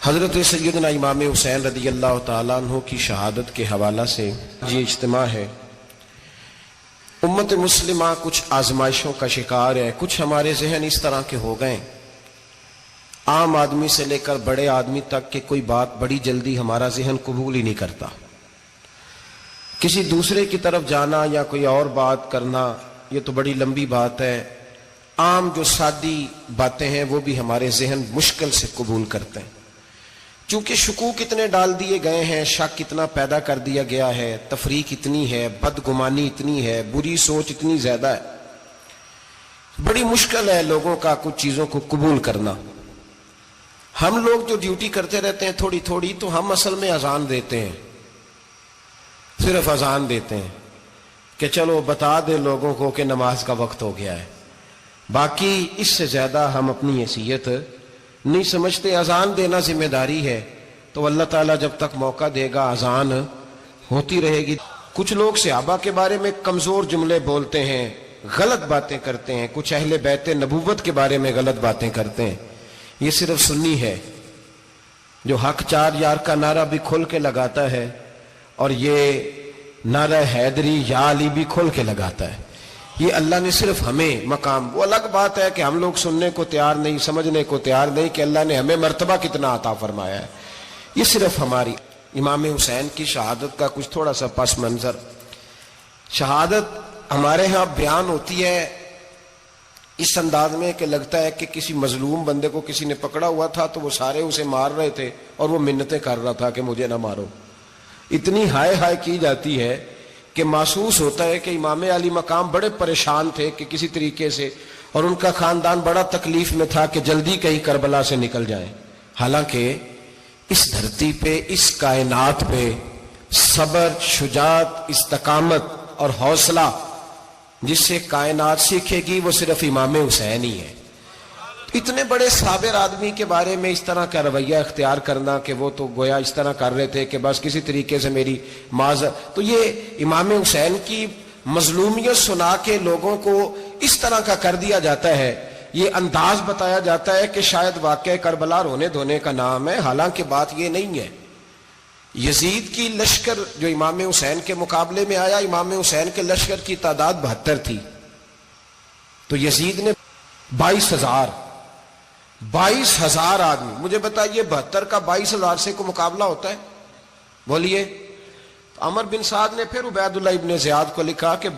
हज़रत सैयदना इमाम हुसैन रज़ी अल्लाह ताला अन्हु की शहादत के हवाला से ये इज्तिमा है। उम्मत मुस्लिमा कुछ आजमाइशों का शिकार है। कुछ हमारे जहन इस तरह के हो गए, आम आदमी से लेकर बड़े आदमी तक के कोई बात बड़ी जल्दी हमारा जहन कबूल ही नहीं करता। किसी दूसरे की तरफ जाना या कोई और बात करना, ये तो बड़ी लंबी बात है। आम जो सादी बातें हैं वो भी हमारे जहन मुश्किल से कबूल करते हैं, क्योंकि शकूक इतने डाल दिए गए हैं, शक इतना पैदा कर दिया गया है, तफरीक इतनी है, बदगुमानी इतनी है, बुरी सोच इतनी ज्यादा है। बड़ी मुश्किल है लोगों का कुछ चीजों को कबूल करना। हम लोग जो ड्यूटी करते रहते हैं थोड़ी थोड़ी, तो हम असल में अजान देते हैं, सिर्फ अजान देते हैं कि चलो बता दे लोगों को कि नमाज का वक्त हो गया है। बाकी इससे ज्यादा हम अपनी हैसियत नहीं समझते। अजान देना जिम्मेदारी है, तो अल्लाह ताला जब तक मौका देगा अजान होती रहेगी। कुछ लोग सहाबा के बारे में कमजोर जुमले बोलते हैं, गलत बातें करते हैं, कुछ अहले बैत नबूवत के बारे में गलत बातें करते हैं। ये सिर्फ सुन्नी है जो हक चार यार का नारा भी खोल के लगाता है, और ये नारा हैदरी या अली भी खोल के लगाता है। ये अल्लाह ने सिर्फ हमें मकाम, वो अलग बात है कि हम लोग सुनने को तैयार नहीं, समझने को तैयार नहीं कि अल्लाह ने हमें मर्तबा कितना अता फरमाया है। ये सिर्फ हमारी इमाम हुसैन की शहादत का कुछ थोड़ा सा पस मंजर। शहादत हमारे यहाँ बयान होती है इस अंदाज में कि लगता है कि किसी मजलूम बंदे को किसी ने पकड़ा हुआ था, तो वो सारे उसे मार रहे थे और वो मिन्नतें कर रहा था कि मुझे ना मारो। इतनी हाय हाय की जाती है कि महसूस होता है कि इमाम अली मकाम बड़े परेशान थे कि किसी तरीके से, और उनका खानदान बड़ा तकलीफ में था कि जल्दी कहीं करबला से निकल जाए। हालांकि इस धरती पे, इस कायनात पे सबर, शुजात, इस्तकामत और हौसला जिससे कायनात सीखेगी वो सिर्फ इमाम हुसैन ही है। इतने बड़े साबिर आदमी के बारे में इस तरह का रवैया इख्तियार करना कि वो तो गोया इस तरह कर रहे थे कि बस किसी तरीके से मेरी माज़, तो ये इमाम हुसैन की मजलूमियत सुना के लोगों को इस तरह का कर दिया जाता है। ये अंदाज बताया जाता है कि शायद वाकई करबला रोने धोने का नाम है, हालांकि बात ये नहीं है। यजीद की लश्कर जो इमाम हुसैन के मुकाबले में आया, इमाम हुसैन के लश्कर की तादाद 72 थी, तो यजीद ने 22,000 आदमी। मुझे बताइए 72 का 22,000 से को मुकाबला होता है? बोलिए। अमर बिन साद ने फिर उबैदुल्लाह इब्ने ज़ियाद को लिखा कि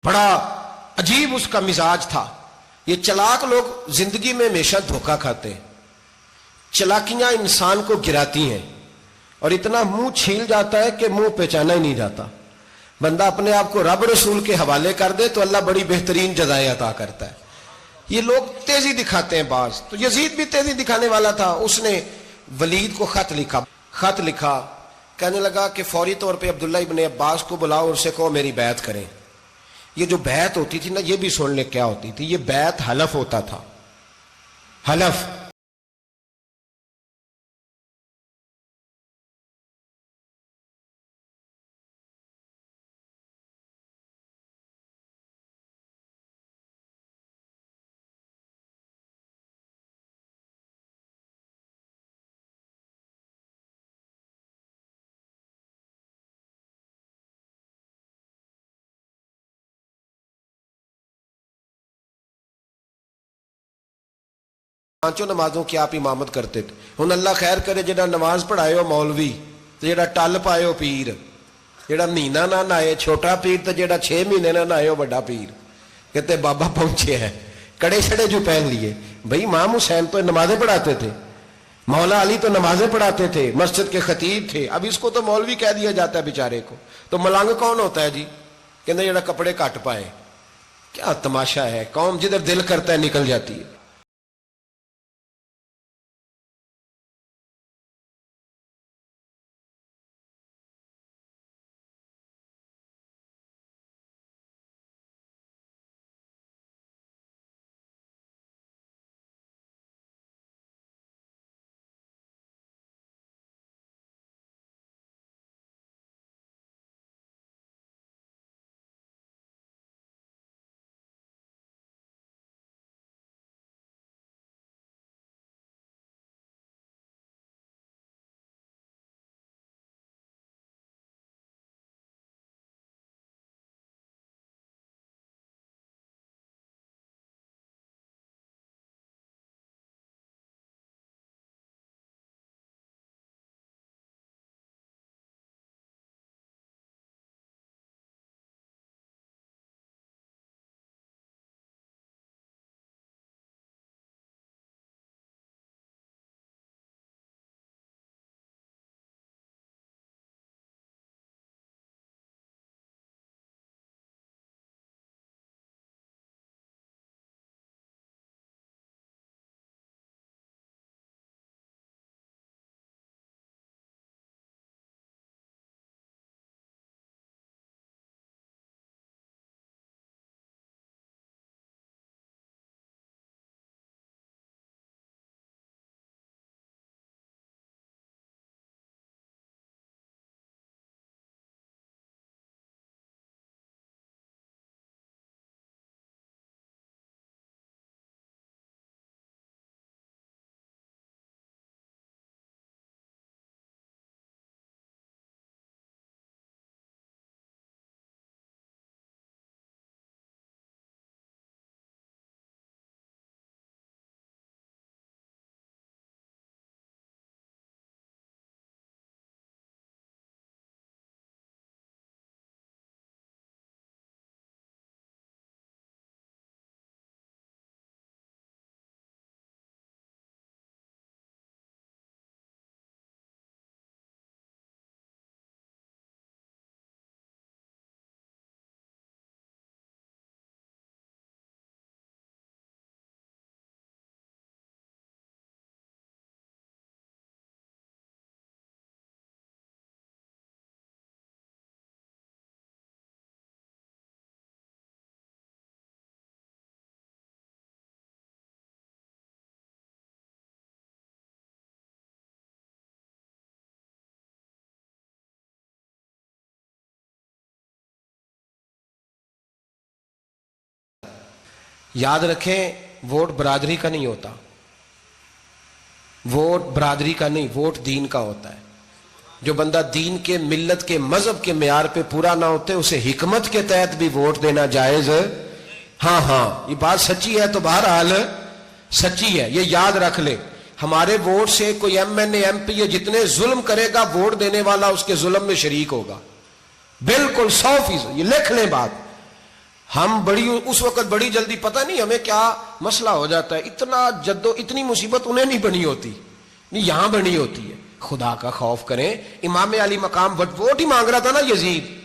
बड़ा अजीब उसका मिजाज था। ये चालाक लोग जिंदगी में हमेशा धोखा खाते हैं। चालाकियां इंसान को गिराती हैं और इतना मुंह छील जाता है कि मुंह पहचाना ही नहीं जाता। बंदा अपने आप को रब रसूल के हवाले कर दे तो अल्लाह बड़ी बेहतरीन जज़ाएं अता करता है। ये लोग तेजी दिखाते हैं बाज, तो यजीद भी तेजी दिखाने वाला था। उसने वलीद को खत लिखा, कहने लगा कि फौरी तौर पे अब्दुल्ला इब्ने अब्बास को बुलाओ और उससे कहो मेरी बैत करें। ये जो बैत होती थी ना, ये भी सुन ले क्या होती थी। ये बैत हलफ होता था, हलफ। पांचों नमाजों की आप इमामत करते थे। हुण अल्लाह खैर करे, जेड़ा नमाज पढ़ाए हो मौलवी ते जेड़ा टल पाए हो पीर, जेड़ा महीना ना नहाए छोटा पीर ते जेड़ा 6 महीने ना नहाए हो बड़ा पीर। कहते बाबा पहुंचे हैं, कड़े छड़े जो पहन लिए। भाई इमाम हुसैन तो नमाजें पढ़ाते थे, मौला अली तो नमाजें पढ़ाते थे, मस्जिद के खतीब थे। अब इसको तो मौलवी कह दिया जाता है बेचारे को। तो मलंग कौन होता है जी? कहते जेड़ा कपड़े घट पाए। क्या तमाशा है, कौम जिधर दिल करता है निकल जाती है। याद रखें, वोट बरादरी का नहीं होता। वोट बरादरी का नहीं, वोट दीन का होता है। जो बंदा दीन के, मिल्लत के, मजहब के मेयार पे पूरा ना होते उसे हिकमत के तहत भी वोट देना जायज। हाँ, ये बात सच्ची है तो बहरहाल सच्ची है, ये याद रख ले। हमारे वोट से कोई MNA MP ये जितने जुल्म करेगा, वोट देने वाला उसके जुल्म में शरीक होगा। बिल्कुल 100%, ये लिख लें बात। हम बड़ी उस वक्त बड़ी जल्दी, पता नहीं हमें क्या मसला हो जाता है, इतना जद्दो, इतनी मुसीबत उन्हें नहीं बनी होती, नहीं यहां बनी होती है। खुदा का खौफ करें। इमाम अली मकाम वोट ही मांग रहा था ना यजीद,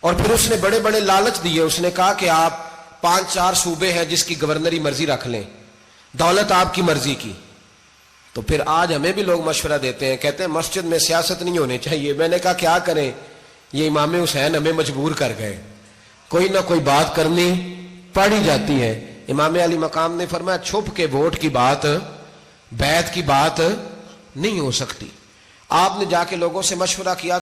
और फिर उसने बड़े बड़े लालच दिए। उसने कहा कि आप 5-4 सूबे हैं जिसकी गवर्नरी मर्जी रख लें, दौलत आपकी मर्जी की। तो फिर आज हमें भी लोग मशवरा देते हैं, कहते हैं मस्जिद में सियासत नहीं होनी चाहिए। मैंने कहा क्या करें, ये इमाम हुसैन हमें मजबूर कर गए, कोई ना कोई बात करनी पड़ी जाती है। इमाम अली मकाम ने फरमाया छुप के वोट की बात, बैत की बात नहीं हो सकती। आपने जाके लोगों से मशवरा किया,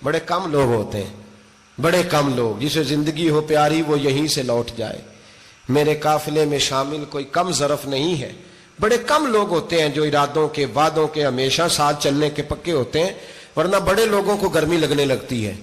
बड़े कम लोग होते हैं, बड़े कम लोग, जिसे जिंदगी हो प्यारी वो यहीं से लौट जाए। मेरे काफिले में शामिल कोई कम ज़रफ नहीं है। बड़े कम लोग होते हैं जो इरादों के, वादों के, हमेशा साथ चलने के पक्के होते हैं, वरना बड़े लोगों को गर्मी लगने लगती है।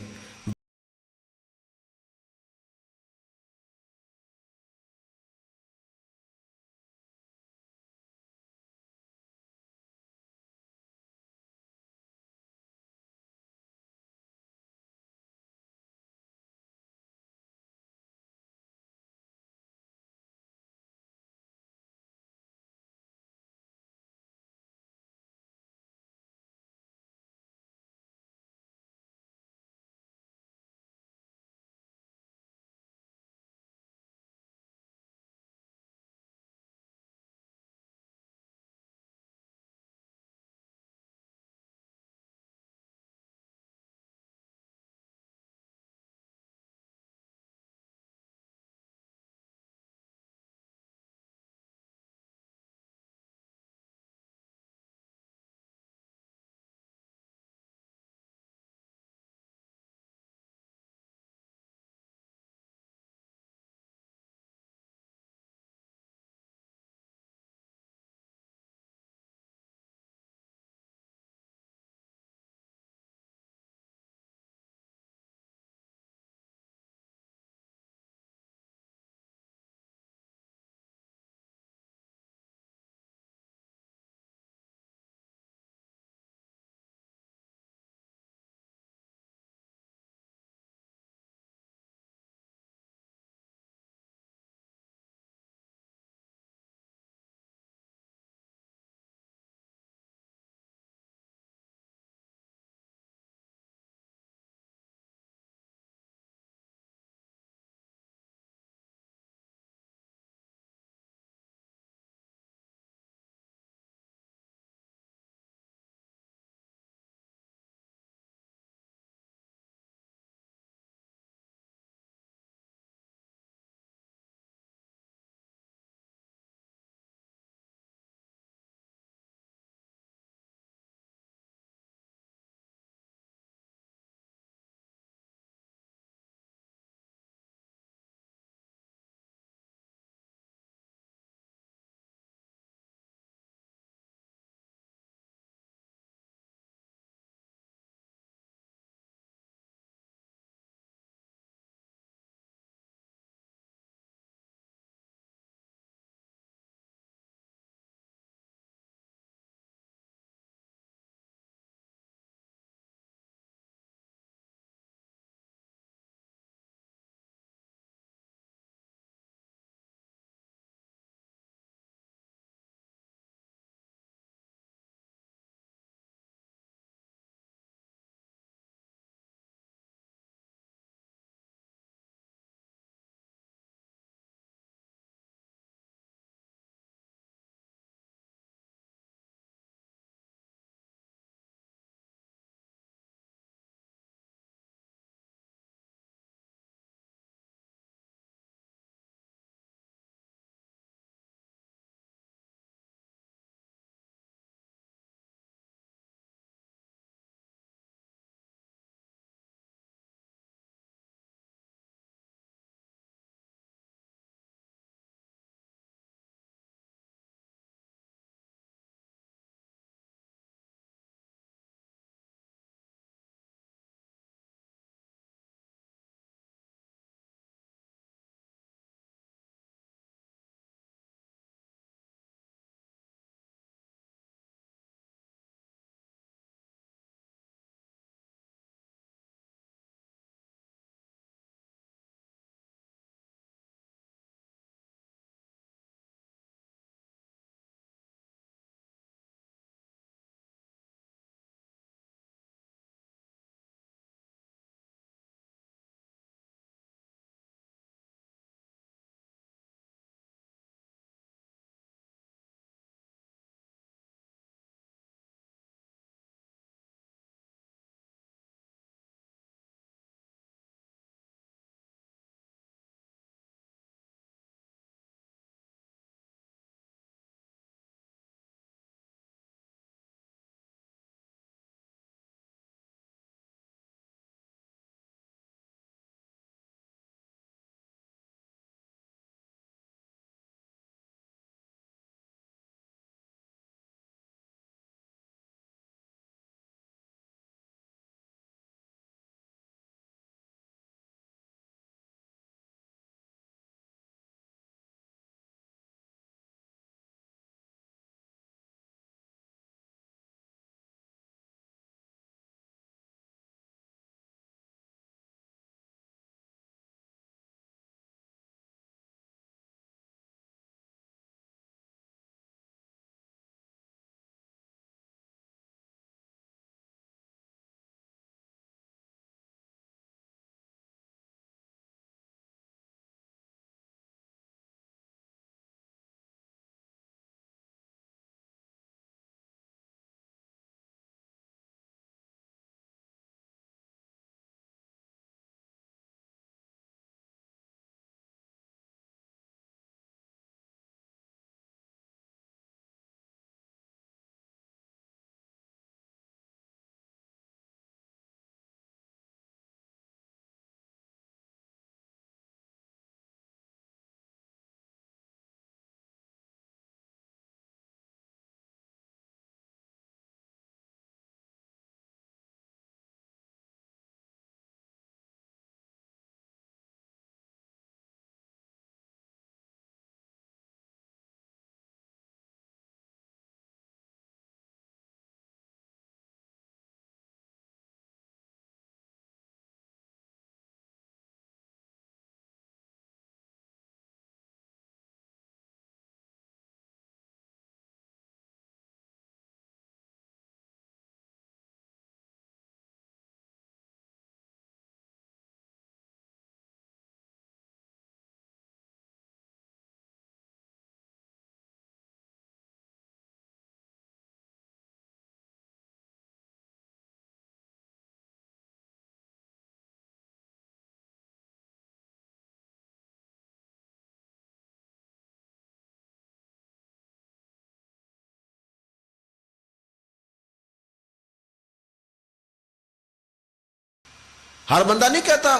हर बंदा नहीं कहता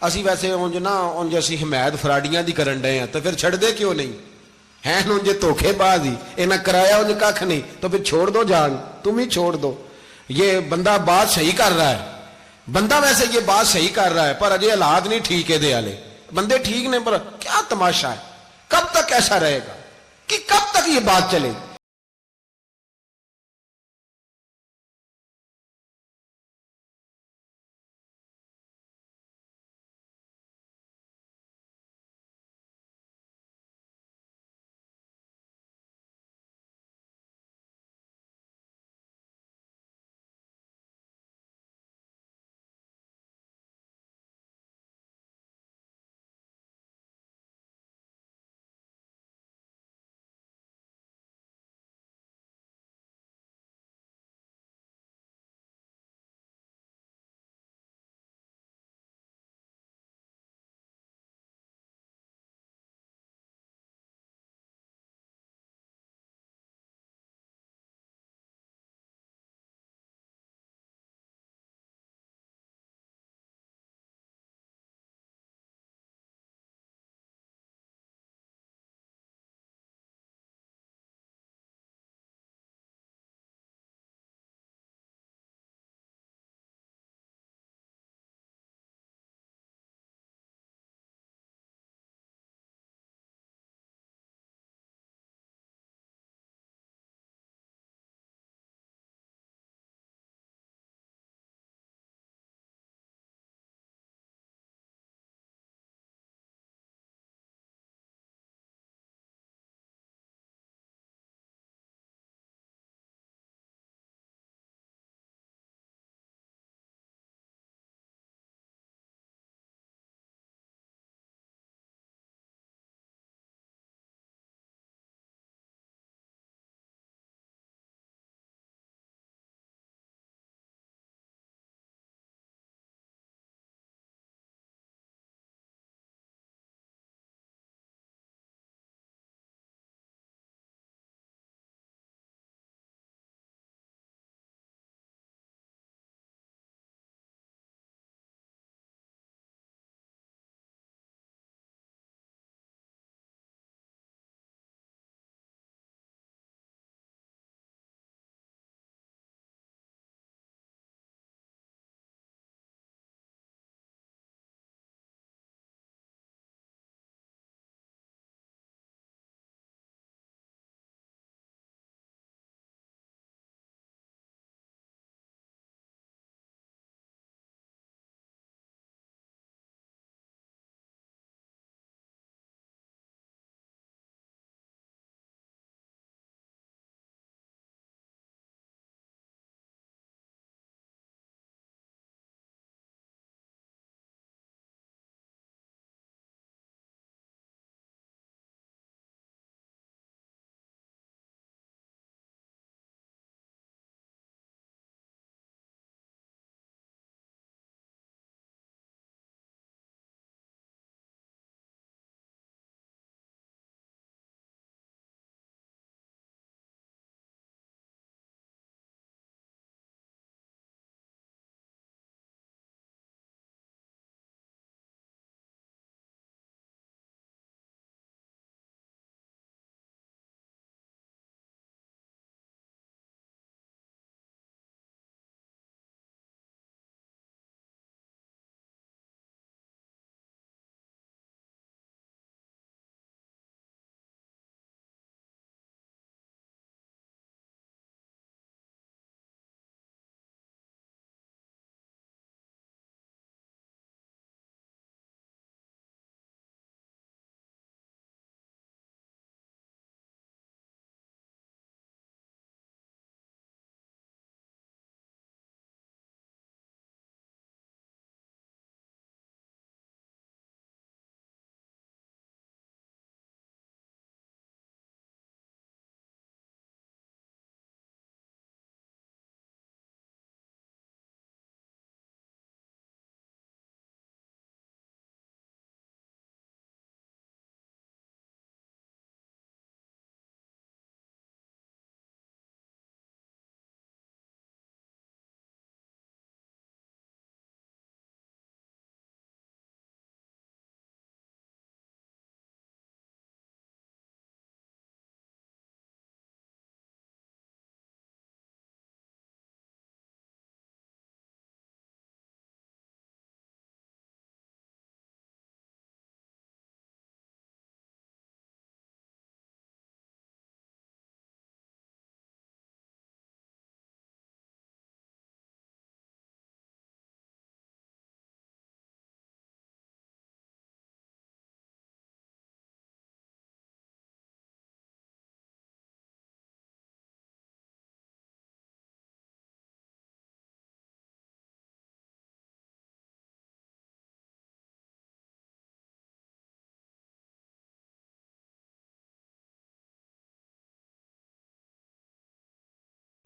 ਅਸੀਂ ਵੈਸੇ ਉਂਝ ਨਾ ਉਂਝ ਅਸੀਂ ਹਮਾਇਤ ਫਰਾਡੀਆਂ ਦੀ ਕਰਨ ਡਏ ਆ, ਤਾਂ ਫਿਰ ਛੱਡਦੇ क्यों नहीं हैं? ਉਂਝ ਧੋਖੇਬਾਜ਼ ही इन्हें कराया ਉਂਝ कख नहीं, तो फिर छोड़ दो जान, तुम ही छोड़ दो। ये बंदा बात सही कर रहा है, बंदा वैसे ये बात सही कर रहा है, पर अजय हालात नहीं ठीक है दे वाले बंदे ठीक ने, पर क्या तमाशा है, कब तक ऐसा रहेगा कि कब तक ये बात चलेगी।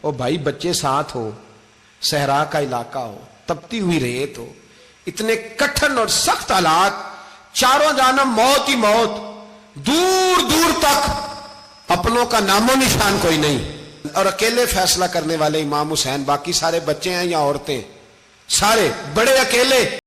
ओ भाई, बच्चे साथ हो, सहरा का इलाका हो, तपती हुई रेत हो, इतने कठिन और सख्त हालात, चारों जानब मौत ही मौत, दूर दूर तक अपनों का नामो निशान कोई नहीं, और अकेले फैसला करने वाले इमाम हुसैन, बाकी सारे बच्चे हैं या औरतें, सारे बड़े अकेले।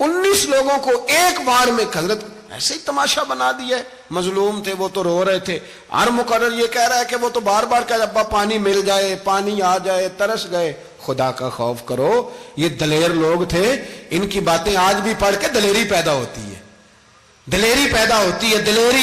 19 लोगों को एक बार में हजरत ऐसे ही तमाशा बना दिया है। मजलूम थे वो तो रो रहे थे, हर मुकर्रर ये कह रहा है कि वो तो बार बार कह अब्बा पानी मिल जाए, पानी आ जाए, तरस गए। खुदा का खौफ करो, ये दलेर लोग थे, इनकी बातें आज भी पढ़ के दलेरी पैदा होती है, दलेरी पैदा होती है, दलेरी।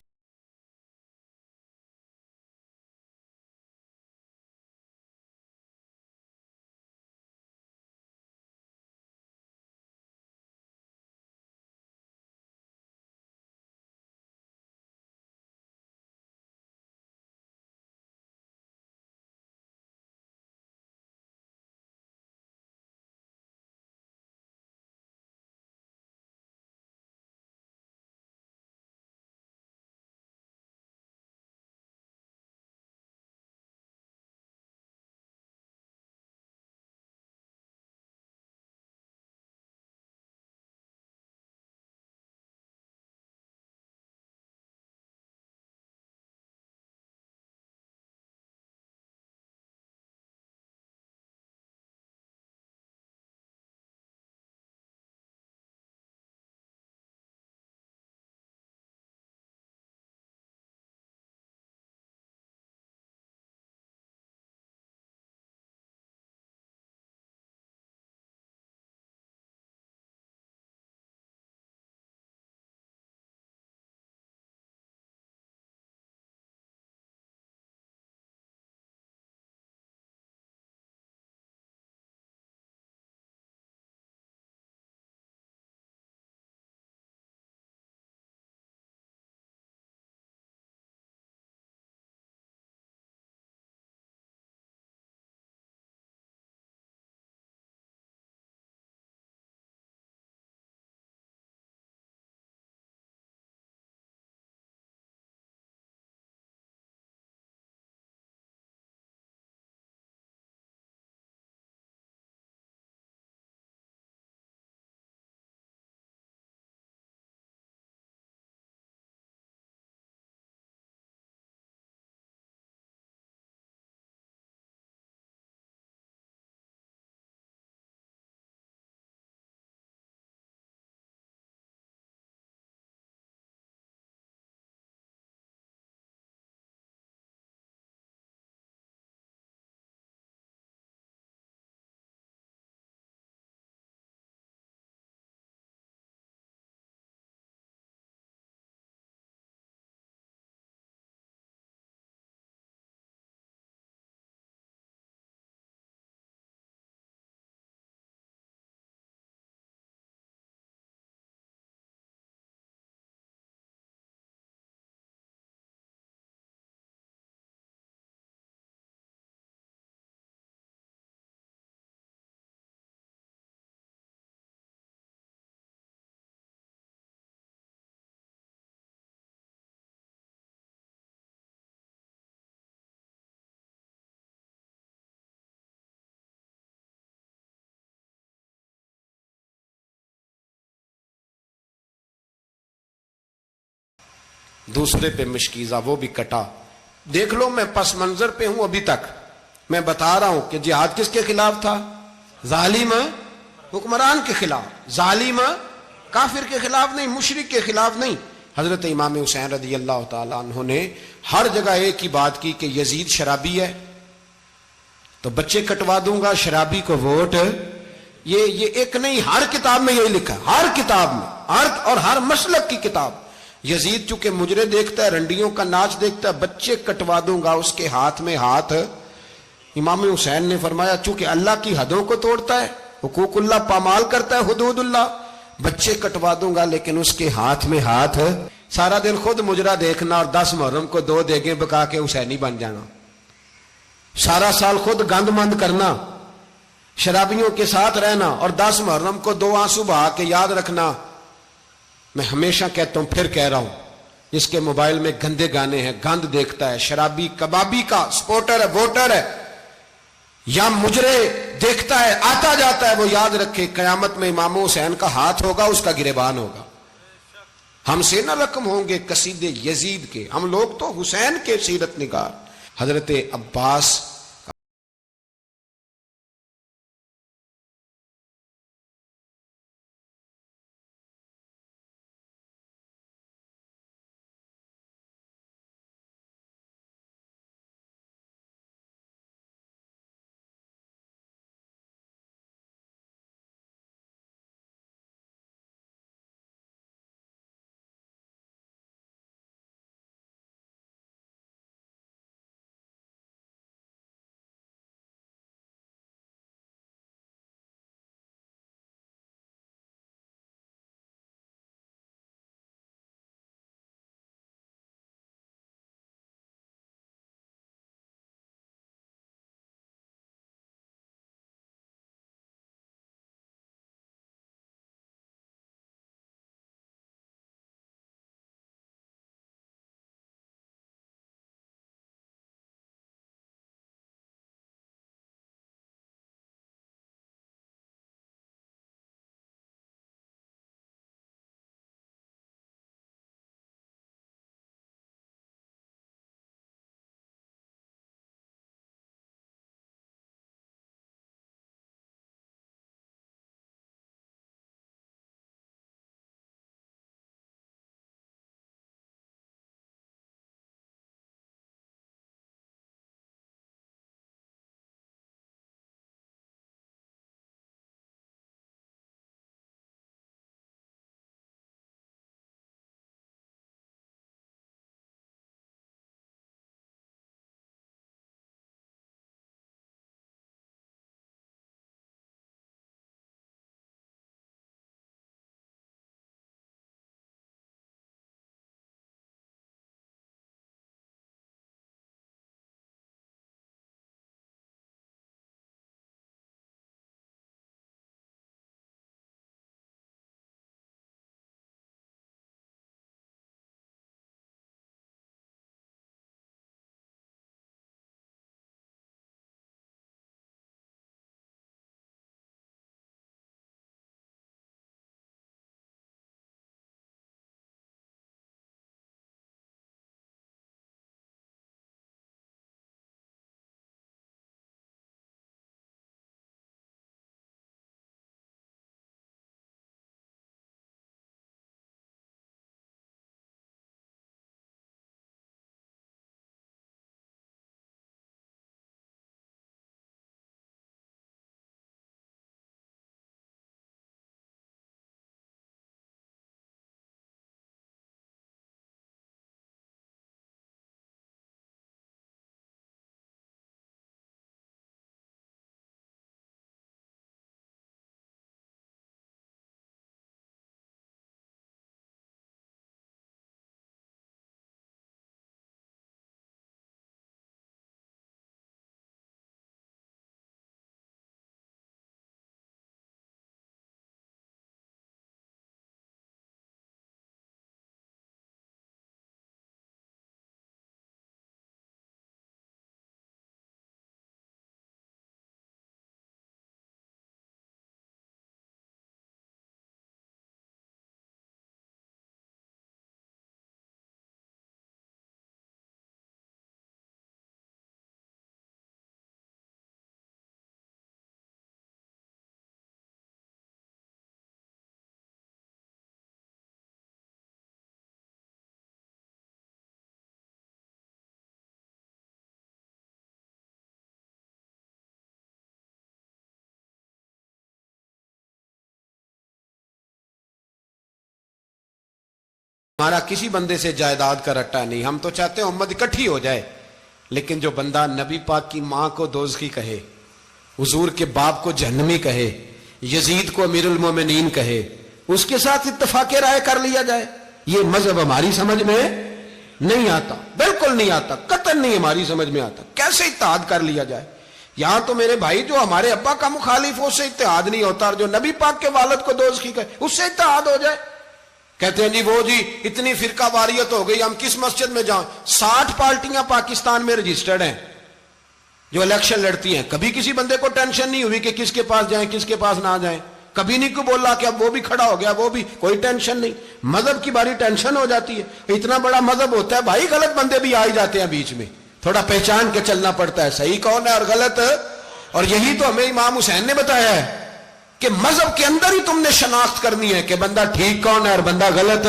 दूसरे पे मशकीजा, वो भी कटा। देख लो मैं पस मंजर पे हूं अभी तक, मैं बता रहा हूं कि जिहाद किसके खिलाफ था? जालिम हुक्मरान के खिलाफ, जालिम काफिर के खिलाफ नहीं, मुशरिक के खिलाफ नहीं। हजरत इमाम हुसैन रज़ी अल्लाह तआला अन्हु ने हर जगह एक ही बात की कि यजीद शराबी है तो बच्चे कटवा दूंगा, शराबी को वोट। ये एक नहीं, हर किताब में यही लिखा, हर किताब में, और हर मसलक की किताब। यजीद चूंकि मुजरे देखता है, रंडियों का नाच देखता है, बच्चे कटवा दूंगा, उसके हाथ में हाथ। इमाम हुसैन ने फरमाया चूंकि अल्लाह की हदों को तोड़ता है, हुकूकुल्लाह पामाल करता है, हुदूदुल्लाह, बच्चे कटवा दूंगा लेकिन उसके हाथ में हाथ। सारा दिन खुद मुजरा देखना और 10 मुहर्रम को 2 देगे बका के हुसैनी बन जाना, सारा साल खुद गंदमंद करना, शराबियों के साथ रहना और 10 मुहर्रम को 2 आंसू बहा के याद रखना। मैं हमेशा कहता हूं, फिर कह रहा हूं, जिसके मोबाइल में गंदे गाने हैं, गंद देखता है, शराबी कबाबी का सपोर्टर है, वोटर है, या मुजरे देखता है, आता जाता है, वो याद रखे कयामत में इमाम हुसैन का हाथ होगा, उसका गिरेबान होगा। हमसे न रकम होंगे कसीदे यजीद के, हम लोग तो हुसैन के सीरत निगार। हजरत अब्बास हमारा किसी बंदे से जायदाद का रट्टा नहीं, हम तो चाहते हैं उम्मत इकट्ठी हो जाए। लेकिन जो बंदा नबी पाक की मां को दोज़खी कहे, हुजूर के बाप को जहन्नमी कहे, यजीद को अमीरुल मोमिनीन कहे, उसके साथ इत्तफाक़े राय कर लिया जाए, ये मजहब हमारी समझ में नहीं आता, बिल्कुल नहीं आता, कतई नहीं हमारी समझ में आता। कैसे इत्तेहाद कर लिया जाए? यहां तो मेरे भाई जो हमारे अब्बा का मुखालिफ हो उससे इत्तेहाद नहीं होता, और जो नबी पाक के वालिद को दोज़खी कहे उससे इत्तेहाद हो जाए। कहते हैं जी वो जी इतनी फिरका वारियत हो गई, हम किस मस्जिद में जाएं? 60 पार्टियां पाकिस्तान में रजिस्टर्ड हैं जो इलेक्शन लड़ती हैं। कभी किसी बंदे को टेंशन नहीं हुई कि किसके पास जाएं किसके पास ना जाएं। कभी नहीं को बोला कि अब वो भी खड़ा हो गया, वो भी, कोई टेंशन नहीं। मजहब की बारी टेंशन हो जाती है। इतना बड़ा मजहब होता है भाई, गलत बंदे भी आ ही जाते हैं बीच में, थोड़ा पहचान के चलना पड़ता है सही कौन है और गलत। और यही तो हमें इमाम हुसैन ने बताया है कि मजहब के अंदर ही तुमने शनाख्त करनी है कि बंदा ठीक कौन है और बंदा गलत।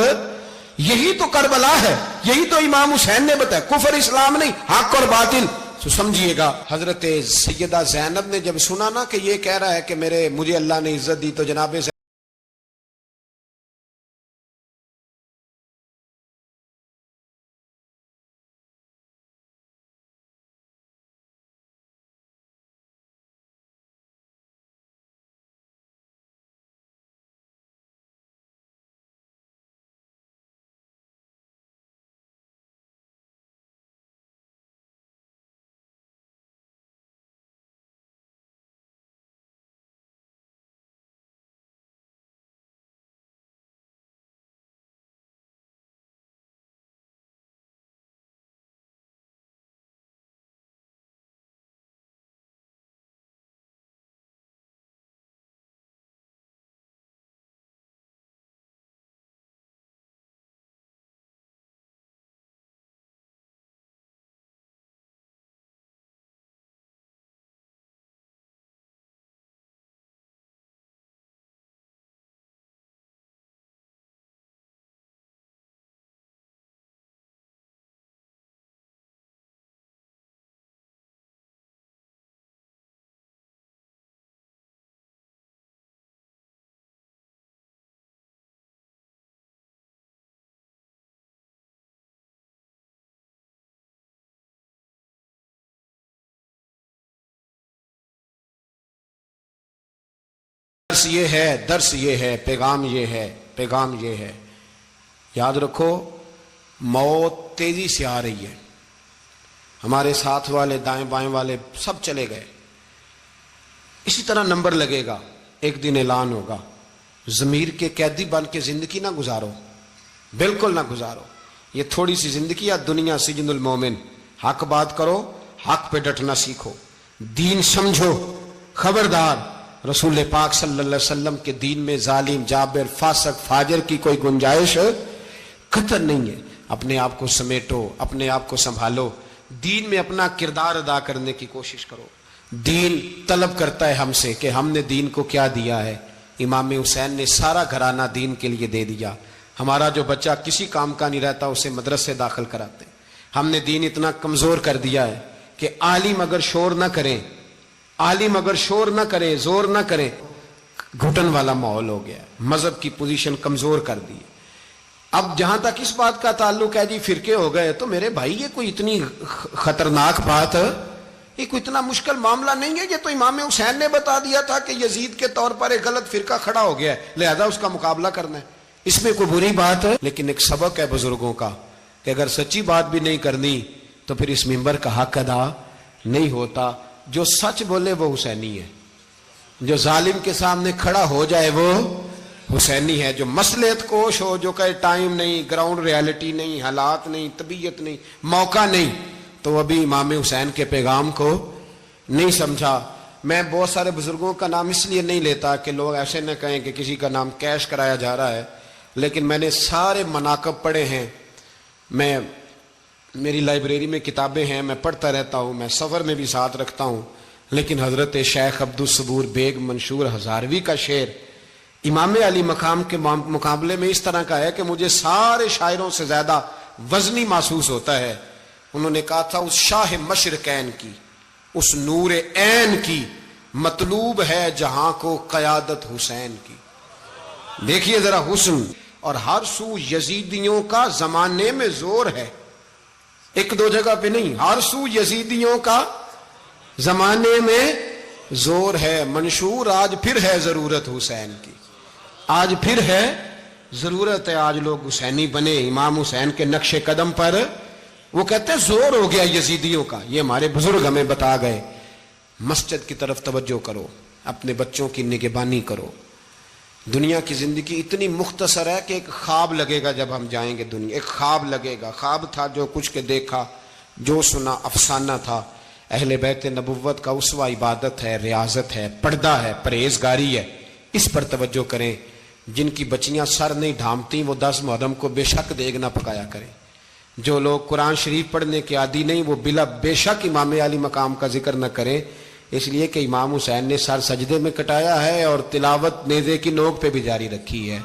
यही तो करबला है, यही तो इमाम हुसैन ने बताया, कुफर इस्लाम नहीं, हक और बातिल। तो समझिएगा, हजरत सैयदा ज़ैनब ने जब सुना ना कि ये कह रहा है कि मुझे अल्लाह ने इज्जत दी, तो जनाबे दर्स ये है, पैगाम ये है, पैगाम ये है। याद रखो, मौत तेजी से आ रही है। हमारे साथ वाले दाएं बाएं वाले सब चले गए, इसी तरह नंबर लगेगा, एक दिन ऐलान होगा। ज़मीर के कैदी बन के जिंदगी ना गुजारो, बिल्कुल ना गुजारो। ये थोड़ी सी जिंदगी या दुनिया सिजनुल मोमिन। हक बात करो, हक पे डटना सीखो, दीन समझो। खबरदार, रसूल पाक सल्लल्लाहु अलैहि वसल्लम के दीन में जालिम, जाबिर, फासक, फाजिर की कोई गुंजाइश कतई नहीं है। अपने आप को समेटो, अपने आप को संभालो, दीन में अपना किरदार अदा करने की कोशिश करो। दीन तलब करता है हमसे कि हमने दीन को क्या दिया है। इमाम हुसैन ने सारा घराना दीन के लिए दे दिया। हमारा जो बच्चा किसी काम का नहीं रहता उसे मदरसे दाखिल कराते। हमने दीन इतना कमजोर कर दिया है कि आलिम अगर शोर ना करें, आलिम अगर शोर ना करे, जोर ना करे, घुटन वाला माहौल हो गया। मजहब की पोजीशन कमजोर कर दी। अब जहां तक इस बात का ताल्लुक है जी फिरके हो गए, तो मेरे भाई ये कोई इतनी खतरनाक बात है, ये कोई इतना मुश्किल मामला नहीं है। ये तो इमाम हुसैन ने बता दिया था कि यजीद के तौर पर एक गलत फिरका खड़ा हो गया है, लिहाजा उसका मुकाबला करना है। इसमें कोई बुरी बात है, लेकिन एक सबक है बुजुर्गों का कि अगर सच्ची बात भी नहीं करनी तो फिर इस मिंबर का हक अदा नहीं होता। जो सच बोले वो हुसैनी है, जो जालिम के सामने खड़ा हो जाए वो हुसैनी है। जो मसलेत कोश हो, जो कहे टाइम नहीं, ग्राउंड रियलिटी नहीं, हालात नहीं, तबीयत नहीं, मौका नहीं, तो अभी इमाम हुसैन के पैगाम को नहीं समझा। मैं बहुत सारे बुजुर्गों का नाम इसलिए नहीं लेता कि लोग ऐसे न कहें कि किसी का नाम कैश कराया जा रहा है, लेकिन मैंने सारे मनाकब पढ़े हैं। मेरी लाइब्रेरी में किताबें हैं, मैं पढ़ता रहता हूँ, मैं सफ़र में भी साथ रखता हूँ। लेकिन हज़रत शेख अब्दुल सबूर बेग मंशूर हज़ारवी का शेर इमाम अली मकाम के मुकाबले में इस तरह का है कि मुझे सारे शायरों से ज़्यादा वज़नी महसूस होता है। उन्होंने कहा था, उस शाह मशरकैन की, उस नूर ऐन की मतलूब है जहां को क़यादत हुसैन की। देखिए जरा हुस्न, और हर सू यजीदियों का जमाने में जोर है। एक दो जगह पे नहीं, हर सू यजीदियों का जमाने में जोर है। मंशूर आज फिर है जरूरत हुसैन की, आज फिर है जरूरत है। आज लोग हुसैनी बने, इमाम हुसैन के नक्शे कदम पर। वो कहते हैं जोर हो गया यजीदियों का। ये हमारे बुजुर्ग हमें बता गए। मस्जिद की तरफ तवज्जो करो, अपने बच्चों की निगहबानी करो। दुनिया की जिंदगी इतनी मुख्तसर है कि एक ख्वाब लगेगा जब हम जाएंगे दुनिया, एक ख्वाब लगेगा। ख्वाब था जो कुछ के देखा, जो सुना अफसाना था। अहले बैत नबुव्वत का उसवा इबादत है, रियाजत है, पर्दा है, परहेजगारी है। इस पर तवज्जो करें। जिनकी बच्चियां सर नहीं ढांपती वो 10 मुहर्रम को बेशक देग ना पकाया करें। जो लोग कुरान शरीफ पढ़ने के आदी नहीं वो बिला बेशक इमाम अली मकाम का जिक्र न करें, इसलिए कि इमाम हुसैन ने सर सजदे में कटाया है और तिलावत नेज़े की नोक पे भी जारी रखी है।